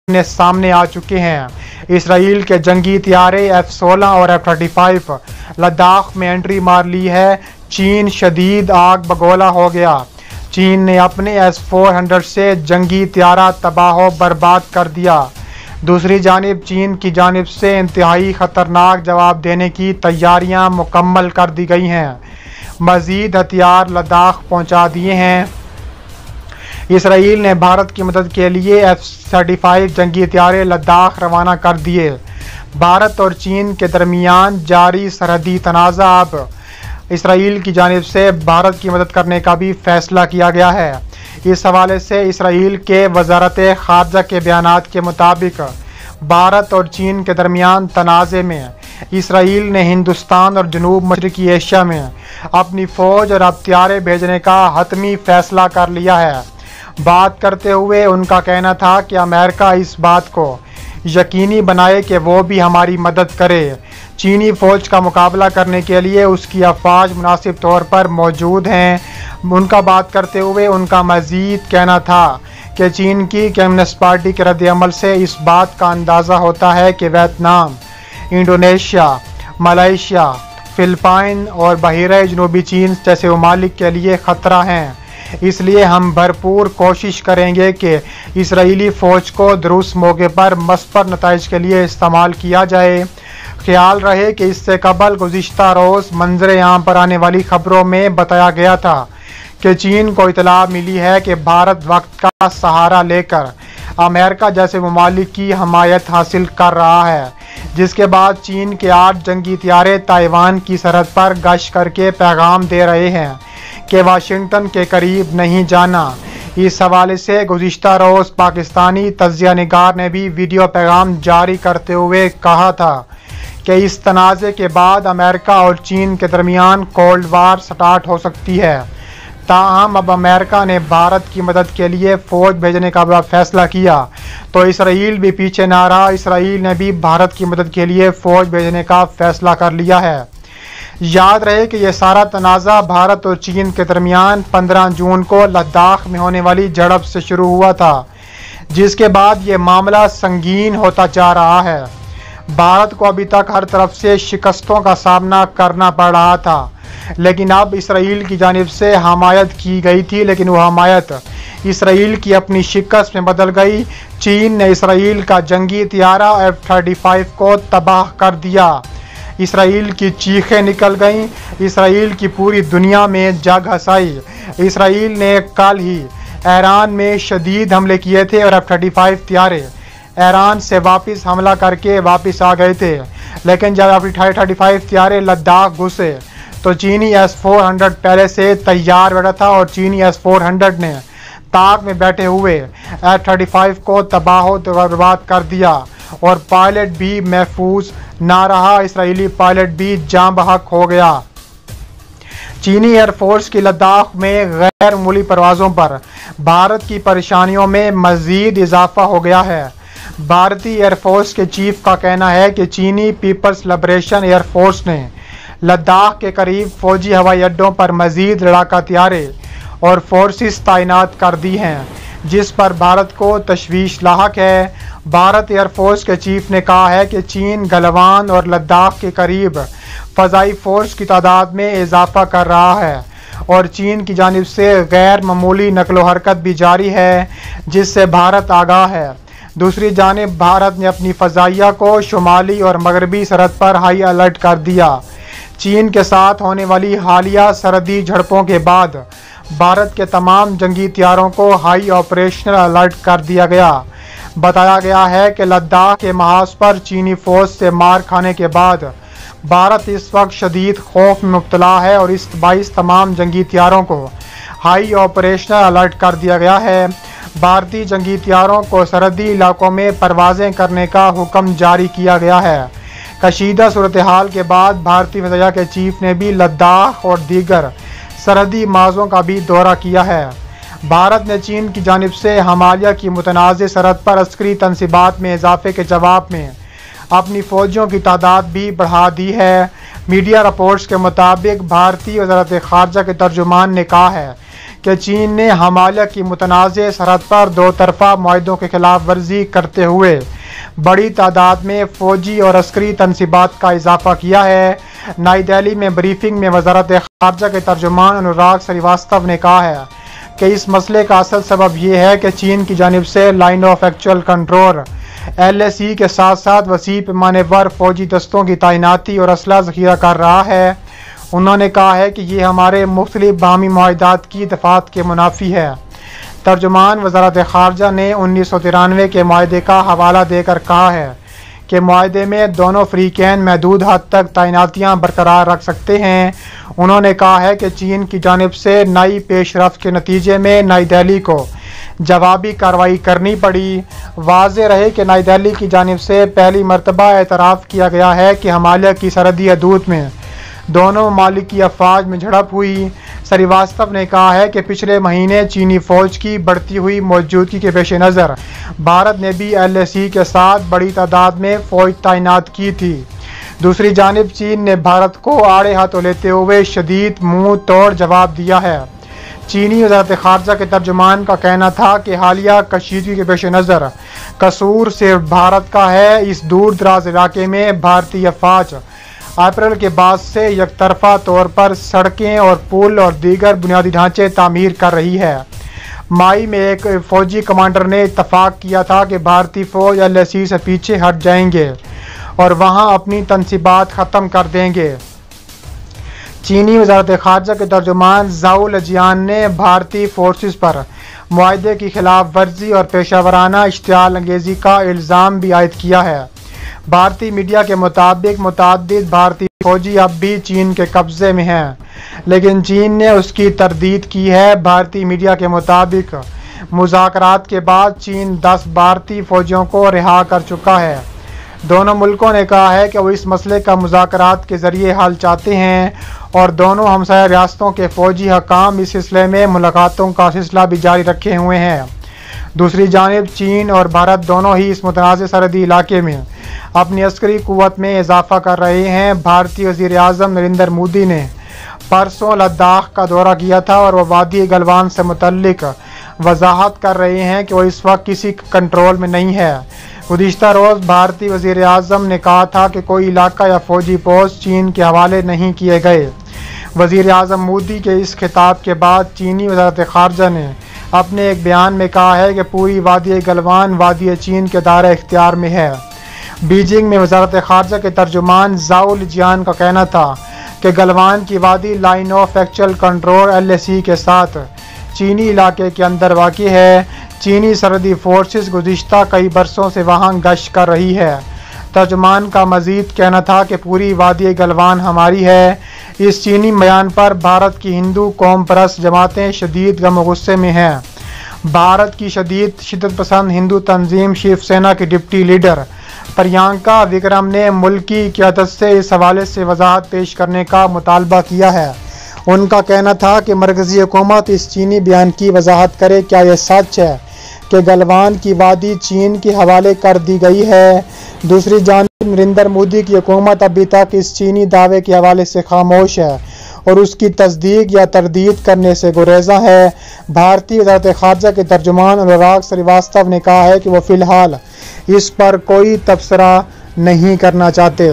سامنے آ چکے ہیں۔ اسرائیل کے جنگی طیارے F-16 اور F-35 لداخ میں انٹری مار لی ہے۔ چین شدید آگ بگولا ہو گیا۔ چین نے اپنے S-400 سے جنگی طیارہ تباہ و برباد کر دیا۔ دوسری جانب چین کی جانب سے انتہائی خطرناک جواب دینے کی تیاریاں مکمل کر دی گئی ہیں۔ مزید ہتھیار لداخ پہنچا دیے ہیں۔ اسرائیل نے بھارت کی مدد کے لیے F-35 جنگی طیارے لداخ روانہ کر دیے۔ بھارت اور چین کے درمیان جاری سرحدی تنازع اب اسرائیل کی جانب سے بھارت کی مدد کرنے کا بھی فیصلہ کیا گیا ہے۔ اس حوالے سے اسرائیل کے وزارت خارجہ کے بیانات کے مطابق بھارت اور چین کے درمیان تنازع میں اسرائیل نے ہندوستان اور جنوب مشرقی ایشیا میں اپنی فوج اور ہتھیار بھیجنے کا حتمی فیصلہ کر لیا ہے۔ بات کرتے ہوئے ان کا کہنا تھا کہ امریکہ اس بات کو یقینی بنائے کہ وہ بھی ہماری مدد کرے۔ چینی فوج کا مقابلہ کرنے کے لیے اس کی افواج مناسب طور پر موجود ہیں۔ ان کا بات کرتے ہوئے ان کا مزید کہنا تھا کہ چین کی کمیونسٹ پارٹی کے رد عمل سے اس بات کا اندازہ ہوتا ہے کہ ویتنام، انڈونیشیا، ملائیشیا، فلپائن اور بحیرہ جنوبی چین جیسے ممالک کے لیے خطرہ ہیں۔ اس لیے ہم بھرپور کوشش کریں گے کہ اسرائیلی فوج کو درست موقع پر مثبت نتائج کے لیے استعمال کیا جائے۔ خیال رہے کہ اس سے قبل گزشتہ روز منظر عام پر آنے والی خبروں میں بتایا گیا تھا کہ چین کو اطلاع ملی ہے کہ بھارت وقت کا سہارا لے کر امریکہ جیسے ممالک کی حمایت حاصل کر رہا ہے، جس کے بعد چین کے 8 جنگی طیارے تائیوان کی سرحد پر گشت کر کے پیغام دے رہے ہیں کہ واشنگٹن کے قریب نہیں جانا۔ اس حوالے سے گزشتہ روز پاکستانی تجزیہ نگار نے بھی ویڈیو پیغام جاری کرتے ہوئے کہا تھا کہ اس تنازع کے بعد امریکہ اور چین کے درمیان کولڈ وار سٹارٹ ہو سکتی ہے۔ تاہم اب امریکہ نے بھارت کی مدد کے لیے فوج بھیجنے کا فیصلہ کیا تو اسرائیل بھی پیچھے نہ رہا۔ اسرائیل نے بھی بھارت کی مدد کے لیے فوج بھیجنے کا فیصلہ کر لیا ہے۔ یاد رہے کہ یہ سارا تنازع بھارت اور چین کے درمیان 15 جون کو لداخ میں ہونے والی جھڑپ سے شروع ہوا تھا، جس کے بعد یہ معاملہ سنگین ہوتا جا رہا ہے۔ بھارت کو ابھی تک ہر طرف سے شکستوں کا سامنا کرنا پڑ رہا تھا، لیکن اب اسرائیل کی جانب سے حمایت کی گئی تھی، لیکن وہ حمایت اسرائیل کی اپنی شکست میں بدل گئی۔ چین نے اسرائیل کا جنگی طیارہ F-35 کو تباہ کر دیا۔ اسرائیل کی چیخیں نکل گئیں۔ اسرائیل کی پوری دنیا میں جگ ہنسائی۔ اسرائیل نے کل ہی ایران میں شدید حملے کیے تھے اور F-35 طیارے ایران سے واپس حملہ کر کے واپس آ گئے تھے، لیکن جب F-35 طیارے لداخ گھسے تو چینی S-400 پہلے سے تیار بیٹھا تھا اور چینی S-400 نے طاق میں بیٹھے ہوئے F-35 کو تباہ و برباد کر دیا اور پائلٹ بھی محفوظ نہ رہا۔ اسرائیلی پائلٹ بھی جاں بحق ہو گیا۔ چینی ایئر فورس کی لداخ میں غیر معمولی پروازوں پر بھارت کی پریشانیوں میں مزید اضافہ ہو گیا ہے۔ بھارتی ایئر فورس کے چیف کا کہنا ہے کہ چینی پیپلز لبریشن ایئر فورس نے لداخ کے قریب فوجی ہوائی اڈوں پر مزید لڑاکا طیارے اور فورسز تعینات کر دی ہیں، جس پر بھارت کو تشویش لاحق ہے۔ بھارت ایئر فورس کے چیف نے کہا ہے کہ چین گلوان اور لداخ کے قریب فضائی فورس کی تعداد میں اضافہ کر رہا ہے اور چین کی جانب سے غیر معمولی نقل و حرکت بھی جاری ہے، جس سے بھارت آگاہ ہے۔ دوسری جانب بھارت نے اپنی فضائیہ کو شمالی اور مغربی سرحد پر ہائی الرٹ کر دیا۔ چین کے ساتھ ہونے والی حالیہ سرحدی جھڑپوں کے بعد بھارت کے تمام جنگی طیاروں کو ہائی آپریشنل الرٹ کر دیا گیا۔ بتایا گیا ہے کہ لداخ کے محاذ پر چینی فوج سے مار کھانے کے بعد بھارت اس وقت شدید خوف میں مبتلا ہے اور اس باعث تمام جنگی طیاروں کو ہائی آپریشنل الرٹ کر دیا گیا ہے۔ بھارتی جنگی طیاروں کو سرحدی علاقوں میں پروازیں کرنے کا حکم جاری کیا گیا ہے۔ کشیدہ صورتحال کے بعد بھارتی فضائیہ کے چیف نے بھی لداخ اور دیگر سرحدی محاذوں کا بھی دورہ کیا ہے۔ بھارت نے چین کی جانب سے ہمالیہ کی متنازع سرحد پر عسکری تنصیبات میں اضافے کے جواب میں اپنی فوجیوں کی تعداد بھی بڑھا دی ہے۔ میڈیا رپورٹس کے مطابق بھارتی وزارت خارجہ کے ترجمان نے کہا ہے کہ چین نے ہمالیہ کی متنازع سرحد پر دو طرفہ معاہدوں کی خلاف ورزی کرتے ہوئے بڑی تعداد میں فوجی اور عسکری تنصیبات کا اضافہ کیا ہے۔ نئی دہلی میں بریفنگ میں وزارت خارجہ کے ترجمان انوراگ سریواستو نے کہا ہے کہ اس مسئلے کا اصل سبب یہ ہے کہ چین کی جانب سے line of actual control LAC کے ساتھ ساتھ وسیع پیمانے پر فوجی دستوں کی تعیناتی اور اسلحہ ذخیرہ کر رہا ہے۔ انہوں نے کہا ہے کہ یہ ہمارے مختلف باہمی معاہدات کی دفعات کے منافی ہے۔ ترجمان وزارت خارجہ نے 1993 کے معاہدے کا حوالہ دے کر کہا ہے کہ معاہدے میں دونوں فریقین محدود حد تک تعیناتیاں برقرار رکھ سکتے ہیں۔ انہوں نے کہا ہے کہ چین کی جانب سے نئی پیش رفت کے نتیجے میں نئی دہلی کو جوابی کارروائی کرنی پڑی۔ واضح رہے کہ نئی دہلی کی جانب سے پہلی مرتبہ اعتراف کیا گیا ہے کہ ہمالیہ کی سرحدی حدود میں دونوں ممالک کی افواج میں جھڑپ ہوئی۔ سریواستو نے کہا ہے کہ پچھلے مہینے چینی فوج کی بڑھتی ہوئی موجودگی کے پیش نظر بھارت نے بھی LAC کے ساتھ بڑی تعداد میں فوج تعینات کی تھی۔ دوسری جانب چین نے بھارت کو آڑے ہاتھوں لیتے ہوئے شدید منہ توڑ جواب دیا ہے۔ چینی وزارت خارجہ کے ترجمان کا کہنا تھا کہ حالیہ کشیدگی کے پیش نظر قصور صرف بھارت کا ہے۔ اس دور دراز علاقے میں بھارتی افواج اپریل کے بعد سے یک طرفہ طور پر سڑکیں اور پل اور دیگر بنیادی ڈھانچے تعمیر کر رہی ہے۔ مئی میں ایک فوجی کمانڈر نے اتفاق کیا تھا کہ بھارتی فوج LAC سے پیچھے ہٹ جائیں گے اور وہاں اپنی تنصیبات ختم کر دیں گے۔ چینی وزارت خارجہ کے ترجمان زاؤ لجیان نے بھارتی فورسز پر معاہدے کی خلاف ورزی اور پیشہ ورانہ اشتعال انگیزی کا الزام بھی عائد کیا ہے۔ بھارتی میڈیا کے مطابق متعدد بھارتی فوجی اب بھی چین کے قبضے میں ہیں، لیکن چین نے اس کی تردید کی ہے۔ بھارتی میڈیا کے مطابق مذاکرات کے بعد چین 10 بھارتی فوجیوں کو رہا کر چکا ہے۔ دونوں ملکوں نے کہا ہے کہ وہ اس مسئلے کا مذاکرات کے ذریعے حل چاہتے ہیں اور دونوں ہمسایہ ریاستوں کے فوجی حکام اس سلسلے میں ملاقاتوں کا سلسلہ بھی جاری رکھے ہوئے ہیں۔ دوسری جانب چین اور بھارت دونوں ہی اس متنازع سرحدی علاقے میں اپنی عسکری قوت میں اضافہ کر رہے ہیں۔ بھارتی وزیر اعظم نریندر مودی نے پرسوں لداخ کا دورہ کیا تھا اور وہ وادی گلوان سے متعلق وضاحت کر رہے ہیں کہ وہ اس وقت کسی کنٹرول میں نہیں ہے۔ گزشتہ روز بھارتی وزیر اعظم نے کہا تھا کہ کوئی علاقہ یا فوجی پوسٹ چین کے حوالے نہیں کیے گئے۔ وزیر اعظم مودی کے اس خطاب کے بعد چینی وزارت خارجہ نے اپنے ایک بیان میں کہا ہے کہ پوری وادی گلوان وادی چین کے دائرہ اختیار میں ہے۔ بیجنگ میں وزارت خارجہ کے ترجمان زاؤ لجیان کا کہنا تھا کہ گلوان کی وادی line of actual control LAC کے ساتھ چینی علاقے کے اندر واقع ہے۔ چینی سرحدی فورسز گزشتہ کئی برسوں سے وہاں گشت کر رہی ہے۔ ترجمان کا مزید کہنا تھا کہ پوری وادی گلوان ہماری ہے۔ اس چینی بیان پر بھارت کی ہندو قوم پرست جماعتیں شدید غم و غصے میں ہیں۔ بھارت کی شدت پسند ہندو تنظیم شیو سینا کی ڈپٹی لیڈر پرینکا وکرم نے ملکی قیادت سے اس حوالے سے وضاحت پیش کرنے کا مطالبہ کیا ہے۔ ان کا کہنا تھا کہ مرکزی حکومت اس چینی بیان کی وضاحت کرے، کیا یہ سچ ہے کہ گلوان کی وادی چین کے حوالے کر دی گئی ہے؟ دوسری جانب نریندر مودی کی حکومت ابھی تک اس چینی دعوے کے حوالے سے خاموش ہے اور اس کی تصدیق یا تردید کرنے سے گریزاں ہے۔ بھارتی وزارت خارجہ کے ترجمان انوراگ سریواستو نے کہا ہے کہ وہ فی الحال اس پر کوئی تبصرہ نہیں کرنا چاہتے۔